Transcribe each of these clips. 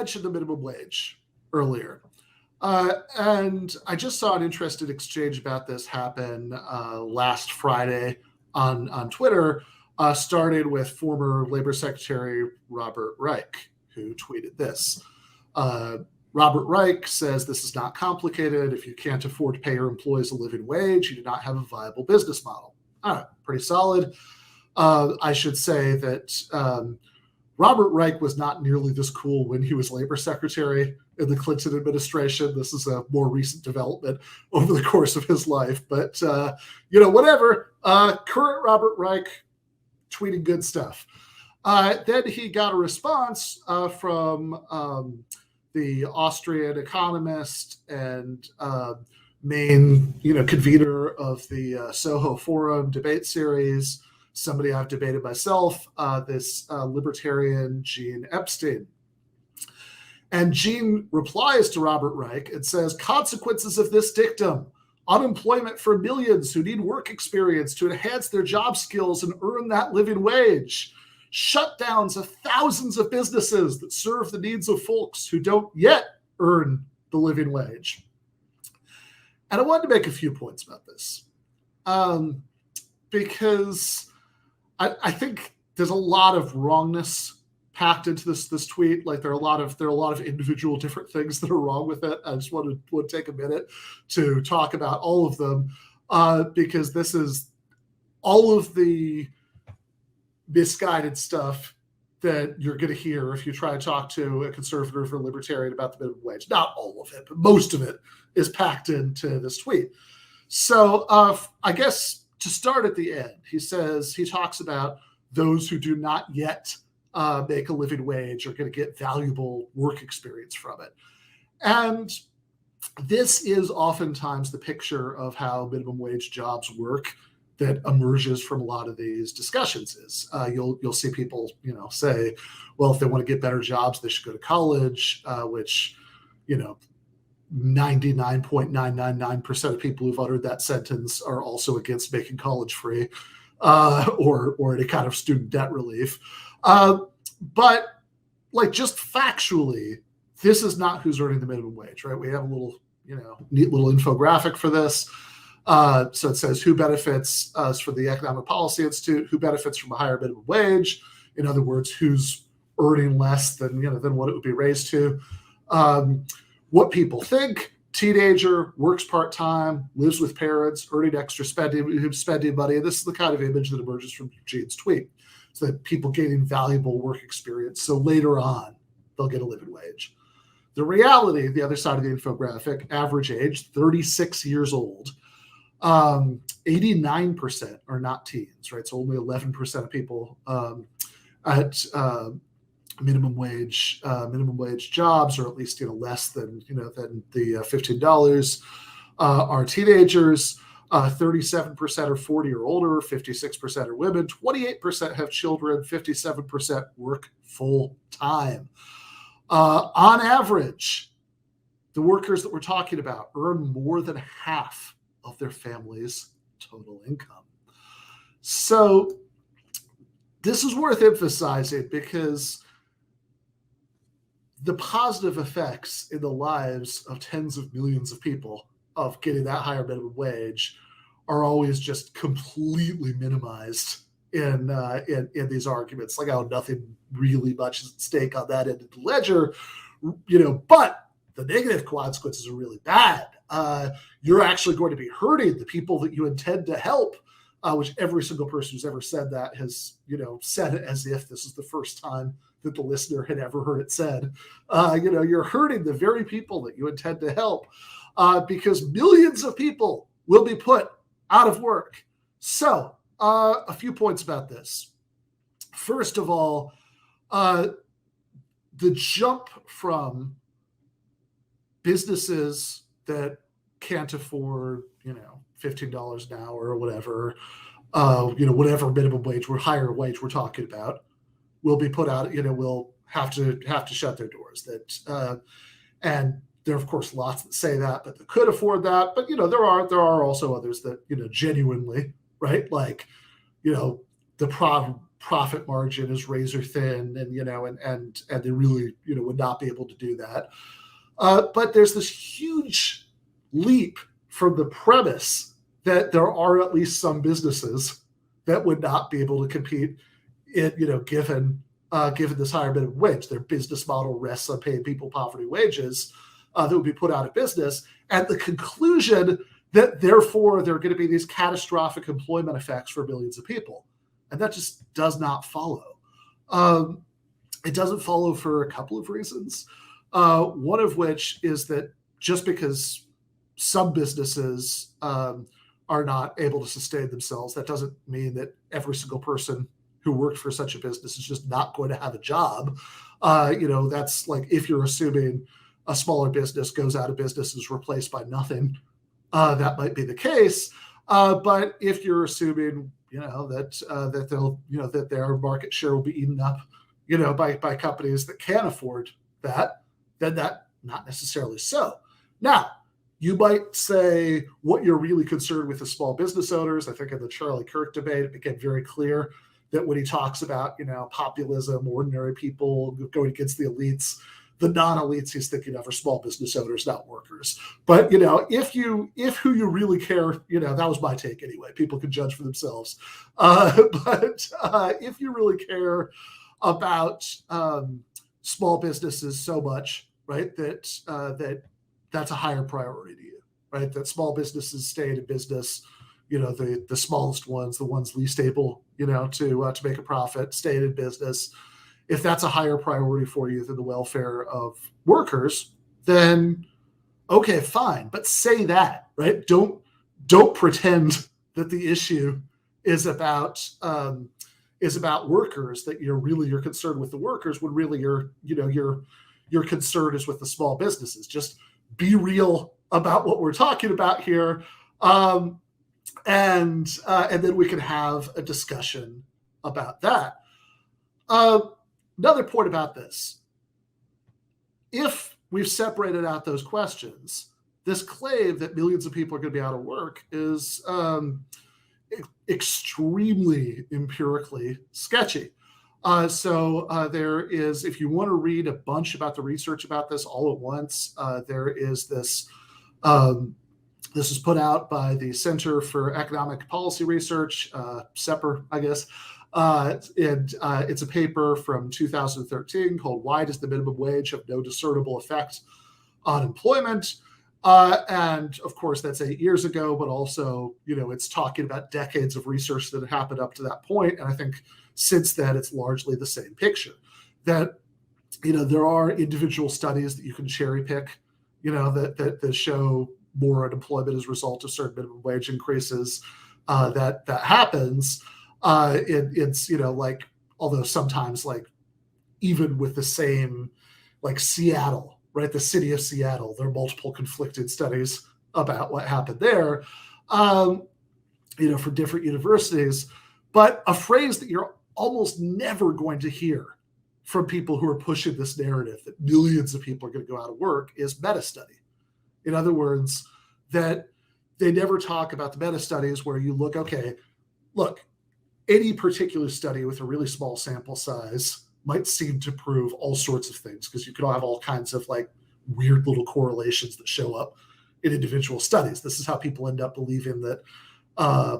mentioned the minimum wage earlier. And I just saw an interesting exchange about this happen last Friday on Twitter, started with former Labor Secretary Robert Reich, who tweeted this. Robert Reich says this is not complicated. If you can't afford to pay your employees a living wage, you do not have a viable business model. All right, pretty solid. I should say that Robert Reich was not nearly this cool when he was Labor Secretary in the Clinton administration. This is a more recent development over the course of his life. But, whatever. Current Robert Reich tweeting good stuff. Then he got a response from the Austrian economist and main, convener of the Soho Forum debate series, somebody I've debated myself, this libertarian Gene Epstein. And Gene replies to Robert Reich and says, consequences of this dictum: unemployment for millions who need work experience to enhance their job skills and earn that living wage. Shutdowns of thousands of businesses that serve the needs of folks who don't yet earn the living wage. And I wanted to make a few points about this because I think there's a lot of wrongness packed into this tweet. Like there are a lot of individual different things that are wrong with it. I just want to take a minute to talk about all of them because this is all of the misguided stuff that you're going to hear if you try to talk to a conservative or libertarian about the minimum wage. Not all of it, but most of it is packed into this tweet. So I guess to start at the end, he talks about those who do not yet make a living wage are going to get valuable work experience from it. And this is oftentimes the picture of how minimum wage jobs work that emerges from a lot of these discussions is you'll see people, say, well, if they want to get better jobs, they should go to college, which, 99.999% of people who've uttered that sentence are also against making college free or any kind of student debt relief. But like just factually, this is not who's earning the minimum wage, right? We have a little, neat little infographic for this. So it says who benefits for the Economic Policy Institute, who benefits from a higher minimum wage. In other words, who's earning less than what it would be raised to. What people think: teenager, works part-time, lives with parents, earning extra spending money. And this is the kind of image that emerges from Gene's tweet. So that people gaining valuable work experience. So later on, they'll get a living wage. The reality, the other side of the infographic, average age, 36 years old. 89% are not teens, right? So only 11% of people at minimum wage jobs, or at least less than the $15, are teenagers. 37% are 40 or older. 56% are women. 28% have children. 57% work full time. On average, the workers that we're talking about earn more than half of their family's total income. So this is worth emphasizing because the positive effects in the lives of tens of millions of people of getting that higher minimum wage are always just completely minimized in these arguments. Like how nothing really much is at stake on that end of the ledger, but the negative consequences are really bad. You're actually going to be hurting the people that you intend to help, which every single person who's ever said that has, said it as if this is the first time that the listener had ever heard it said. You're hurting the very people that you intend to help because millions of people will be put out of work. So a few points about this. First of all, the jump from businesses that can't afford, $15 an hour or whatever, whatever minimum wage or higher wage we're talking about, will be put out, will have to shut their doors. And there are, of course, lots that say that could afford that. But, there are also others that, genuinely, right? Like, the profit margin is razor thin, and they really, would not be able to do that. But there's this huge leap from the premise that there are at least some businesses that would not be able to compete given this higher minimum wage. Their business model rests on paying people poverty wages that would be put out of business, and the conclusion that therefore there are going to be these catastrophic employment effects for millions of people. And that just does not follow. It doesn't follow for a couple of reasons. One of which is that just because some businesses are not able to sustain themselves, that doesn't mean that every single person who worked for such a business is just not going to have a job. That's like if you're assuming a smaller business goes out of business and is replaced by nothing, that might be the case. But if you're assuming, that they'll, that their market share will be eaten up, by companies that can't afford that, then that not necessarily so. Now, you might say what you're really concerned with is small business owners. I think in the Charlie Kirk debate, it became very clear that when he talks about, populism, ordinary people going against the elites, the non-elites he's thinking of are small business owners, not workers. But, if who you really care, that was my take anyway. People can judge for themselves. But if you really care about small businesses so much, right, that's a higher priority to you, right? That small businesses stay in business, the smallest ones, the ones least able, to make a profit, stay in business. If that's a higher priority for you than the welfare of workers, then okay, fine. But say that, right? Don't pretend that the issue is about workers, that you're concerned with the workers, when really your concern is with the small businesses. Just be real about what we're talking about here, and then we can have a discussion about that. Another point about this: if we've separated out those questions, this claim that millions of people are going to be out of work is extremely empirically sketchy. So there is, if you want to read a bunch about the research about this all at once, there is this. This is put out by the Center for Economic Policy Research, CEPR, I guess. It's a paper from 2013 called "Why Does the Minimum Wage Have No Discernible Effect on Employment?" And of course, that's 8 years ago, but also, it's talking about decades of research that had happened up to that point. And I think since then, it's largely the same picture. That, there are individual studies that you can cherry pick, that show more unemployment as a result of certain minimum wage increases. That happens. It's, although sometimes, even with the same, Seattle, right? The city of Seattle, there are multiple conflicted studies about what happened there, for different universities. But a phrase that you're almost never going to hear from people who are pushing this narrative that millions of people are going to go out of work is meta-study. In other words, that they never talk about the meta-studies where you look, any particular study with a really small sample size might seem to prove all sorts of things, because you could have all kinds of weird little correlations that show up in individual studies. This is how people end up believing that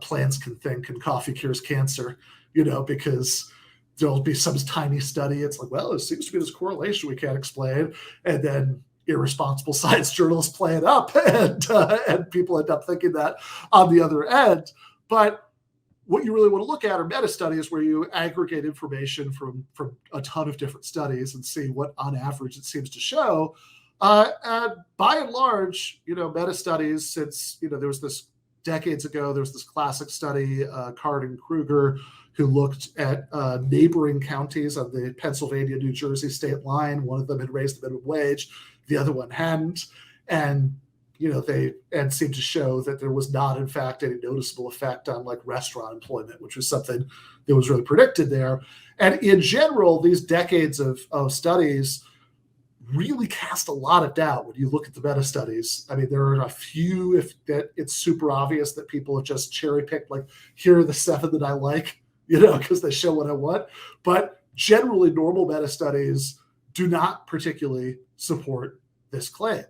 plants can think and coffee cures cancer, because there'll be some tiny study. It's it seems to be this correlation we can't explain. And then irresponsible science journalists play it up, and people end up thinking that on the other end. But what you really want to look at are meta studies, where you aggregate information from a ton of different studies and see what on average it seems to show. And by and large, meta studies, since, there was this decades ago, there was this classic study, Card and Kruger, who looked at neighboring counties on the Pennsylvania-New Jersey state line. One of them had raised the minimum wage, the other one hadn't. And they seemed to show that there was not, in fact, any noticeable effect on restaurant employment, which was something that was really predicted there. And in general, these decades of studies really cast a lot of doubt when you look at the meta studies. I mean, there are a few that it's super obvious that people have just cherry picked, here are the 7 that I like, because they show what I want. But generally, normal meta studies do not particularly support this claim.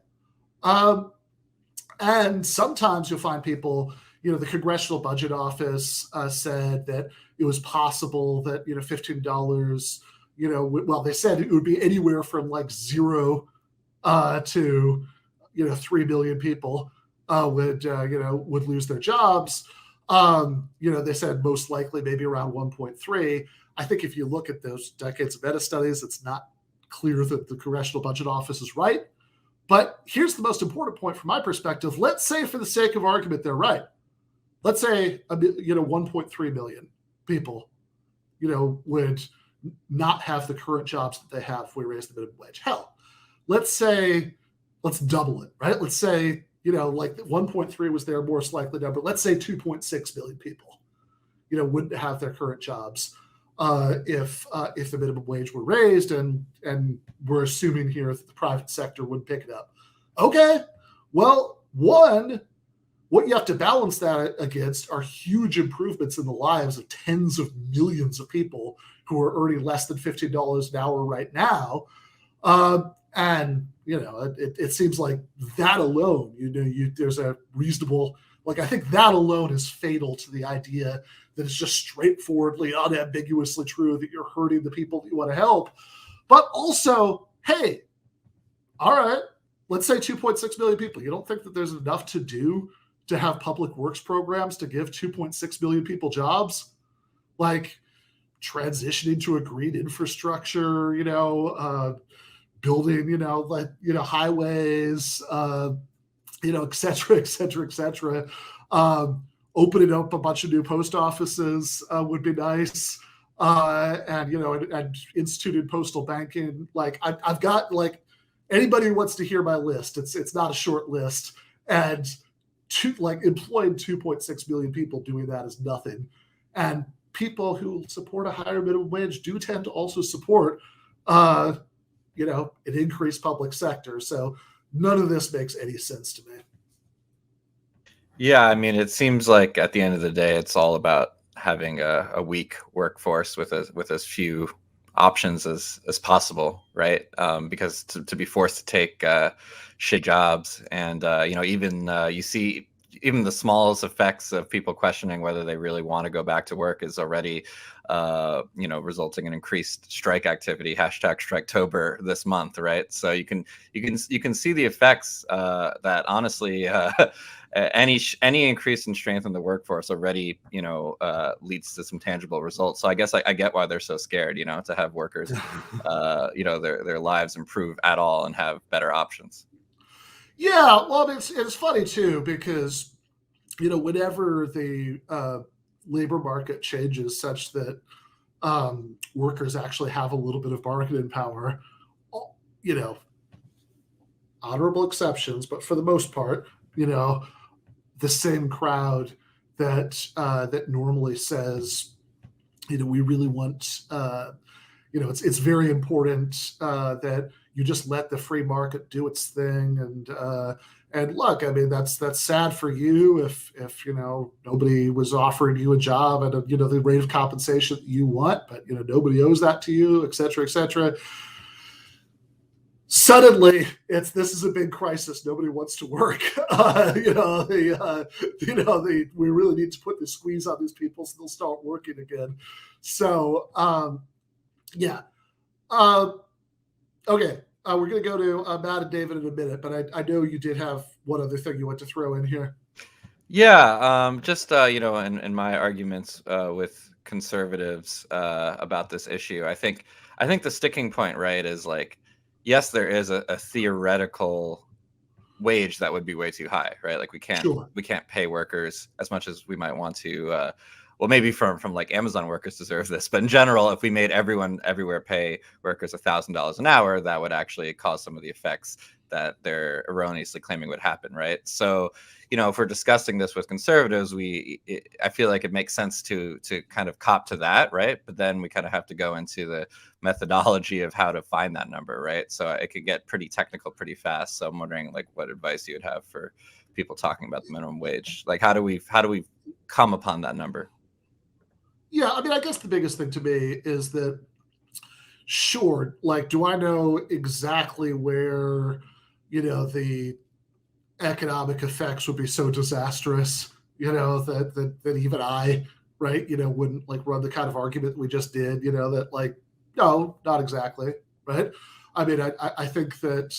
And sometimes you'll find people, the Congressional Budget Office said that it was possible that, $15, well, they said it would be anywhere from like 0 to, 3 million people would lose their jobs. They said most likely maybe around 1.3. I think if you look at those decades of meta studies, it's not clear that the Congressional Budget Office is right. But here's the most important point from my perspective. Let's say, for the sake of argument, they're right. Let's say 1.3 million people, would not have the current jobs that they have if we raise the minimum wage. Hell, let's double it, right? Let's say, like 1.3 was their most likely number. Let's say 2.6 million people, wouldn't have their current jobs if the minimum wage were raised, and we're assuming here that the private sector would pick it up. Okay, well, what you have to balance that against are huge improvements in the lives of tens of millions of people who are earning less than $15 an hour right now. And it seems like that alone, there's a reasonable, I think that alone is fatal to the idea that it's just straightforwardly, unambiguously true that you're hurting the people that you want to help. But also, hey, all right, let's say 2.6 million people. You don't think that there's enough to do to have public works programs to give 2.6 million people jobs? Like transitioning to a green infrastructure, building, highways, et cetera, et cetera, et cetera. Opening up a bunch of new post offices would be nice. And instituted postal banking. I've got anybody who wants to hear my list. It's not a short list. And employing 2.6 million people doing that is nothing. And people who support a higher minimum wage do tend to also support, an increased public sector. So none of this makes any sense to me. Yeah, I mean, it seems like at the end of the day, it's all about having a weak workforce with as few options as possible, right? Because to be forced to take shit jobs, and you see even the smallest effects of people questioning whether they really want to go back to work is already resulting in increased strike activity, #Striketober this month, right? So you can see the effects that honestly any increase in strength in the workforce already leads to some tangible results. So I guess I get why they're so scared, to have workers their lives improve at all and have better options. Yeah, well, it's funny too, because whenever the labor market changes such that workers actually have a little bit of bargaining power, honorable exceptions, but for the most part, the same crowd that normally says, we really want, it's very important that you just let the free market do its thing. And look, I mean, that's sad for you if nobody was offering you a job at the rate of compensation that you want, but nobody owes that to you, et cetera, et cetera. Suddenly, this is a big crisis. Nobody wants to work. We really need to put the squeeze on these people so they'll start working again. So, yeah. Okay. We're going to go to Matt and David in a minute, but I know you did have one other thing you want to throw in here. Yeah. Just, in my arguments with conservatives about this issue, I think the sticking point, right, is yes, there is a theoretical wage that would be way too high, right? We can't pay workers as much as we might want to. Well, maybe from Amazon workers deserve this, but in general, if we made everyone everywhere pay workers $1,000 an hour, that would actually cause some of the effects that they're erroneously claiming would happen, right? So, if we're discussing this with conservatives, I feel like it makes sense to kind of cop to that, right? But then we kind of have to go into the methodology of how to find that number, right? So it could get pretty technical pretty fast. So I'm wondering what advice you would have for people talking about the minimum wage. How do we come upon that number? Yeah, I mean, I guess the biggest thing to me is that, sure, like, do I know exactly where, the economic effects would be so disastrous, that even I, right, wouldn't like run the kind of argument we just did, that like, no, not exactly, right? I mean, I think that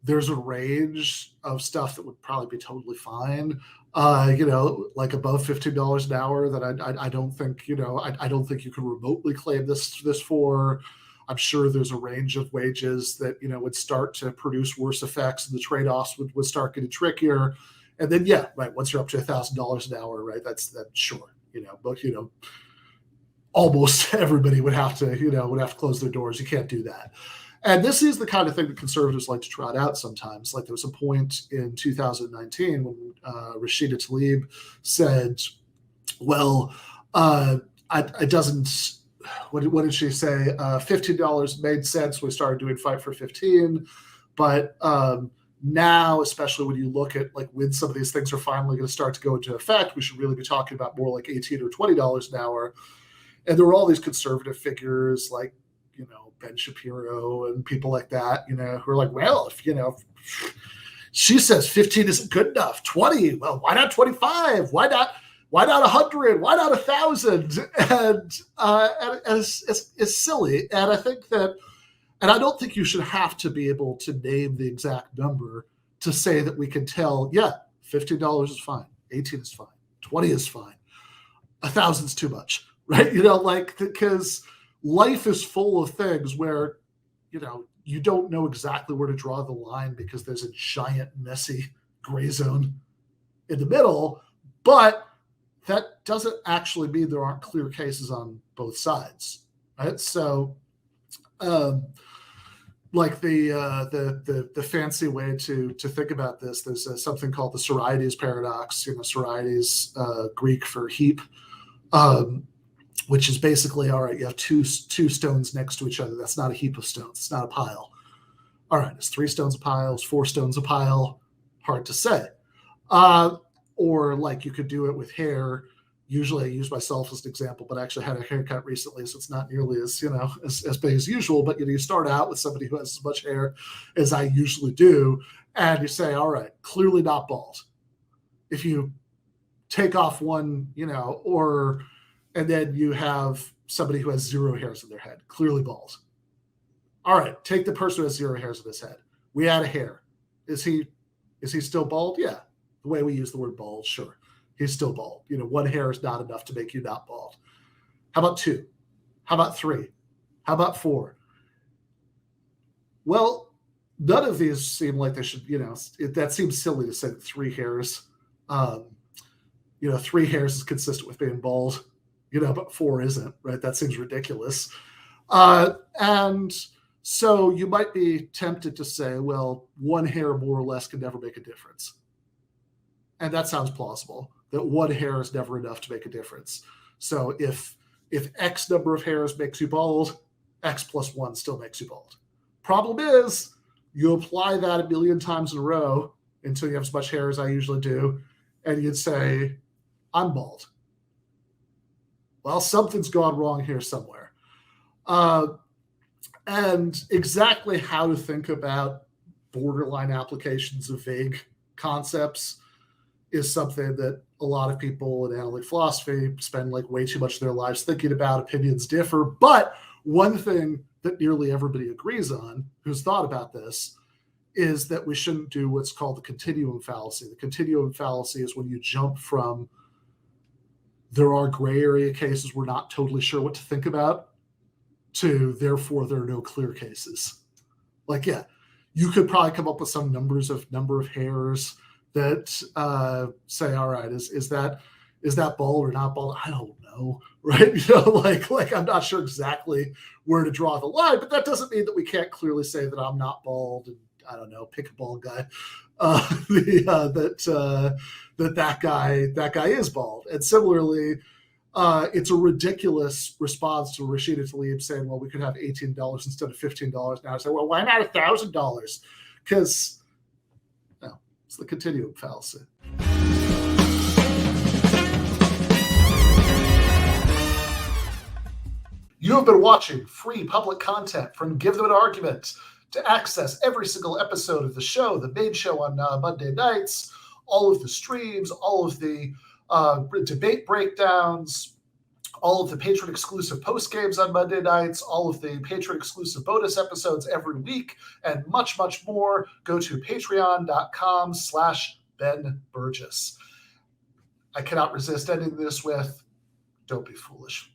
there's a range of stuff that would probably be totally fine. Like above $15 an hour that I don't think, I don't think you can remotely claim this for. I'm sure there's a range of wages that, would start to produce worse effects and the trade-offs would start getting trickier. And then, yeah, right, once you're up to $1,000 an hour, right, that's sure, but, almost everybody would have to, close their doors. You can't do that. And this is the kind of thing that conservatives like to trot out sometimes. Like there was a point in 2019 when Rashida Tlaib said, well, it doesn't, what did she say? $15 made sense when we started doing Fight for 15. But now, especially when you look at like when some of these things are finally going to start to go into effect, we should really be talking about more like $18 or $20 an hour. And there were all these conservative figures like, Ben Shapiro and people like that, who are like, well, if, she says 15 isn't good enough, 20, well, why not 25? Why not 100? Why not 1,000? And it's silly. And I think that, and I don't think you should have to be able to name the exact number to say that we can tell, yeah, $15 is fine, 18 is fine, 20 is fine, 1,000 is too much, right? Because life is full of things where, you don't know exactly where to draw the line because there's a giant, messy gray zone in the middle. But that doesn't actually mean there aren't clear cases on both sides, right? So, like the fancy way to think about this, there's something called the Sorites paradox. Sorites, Greek for heap. Which is basically, all right, you have two stones next to each other. That's not a heap of stones. It's not a pile. All right, is 3 stones a pile? Is 4 stones a pile? Hard to say. Or like you could do it with hair. Usually I use myself as an example, but I actually had a haircut recently, so it's not nearly as, as big as usual. But you start out with somebody who has as much hair as I usually do, and you say, all right, clearly not bald. If you take off one, and then you have somebody who has 0 hairs in their head, clearly bald. All right, take the person who has 0 hairs in his head. We add a hair. Is he still bald? Yeah. The way we use the word bald, sure. He's still bald. 1 hair is not enough to make you not bald. How about 2? How about 3? How about 4? Well, none of these seem like they should, that seems silly to say 3 hairs. 3 hairs is consistent with being bald. But 4 isn't, right? That seems ridiculous. And so you might be tempted to say, well, 1 hair more or less can never make a difference. And that sounds plausible, that 1 hair is never enough to make a difference. So if X number of hairs makes you bald, X plus 1 still makes you bald. Problem is, you apply that a million times in a row until you have as much hair as I usually do, and you'd say, I'm bald. Well, something's gone wrong here somewhere. And exactly how to think about borderline applications of vague concepts is something that a lot of people in analytic philosophy spend like way too much of their lives thinking about. Opinions differ. But one thing that nearly everybody agrees on who's thought about this is that we shouldn't do what's called the continuum fallacy. The continuum fallacy is when you jump from there are gray area cases we're not totally sure what to think about to therefore there are no clear cases. Like, yeah, you could probably come up with some number of hairs that say, all right, is that bald or not bald? I don't know, right? Like I'm not sure exactly where to draw the line, but that doesn't mean that we can't clearly say that I'm not bald and I don't know, pick a bald guy. That guy is bald. And similarly, it's a ridiculous response to Rashida Tlaib saying, well, we could have $18 instead of $15 now. I say, well, why not $1,000? Because it's the continuum fallacy. You have been watching free public content from Give Them an Argument. To access every single episode of the show, the main show on Monday nights, all of the streams, all of the debate breakdowns, all of the patron-exclusive post-games on Monday nights, all of the patron-exclusive bonus episodes every week, and much, much more, go to patreon.com/Ben Burgis. I cannot resist ending this with, don't be foolish.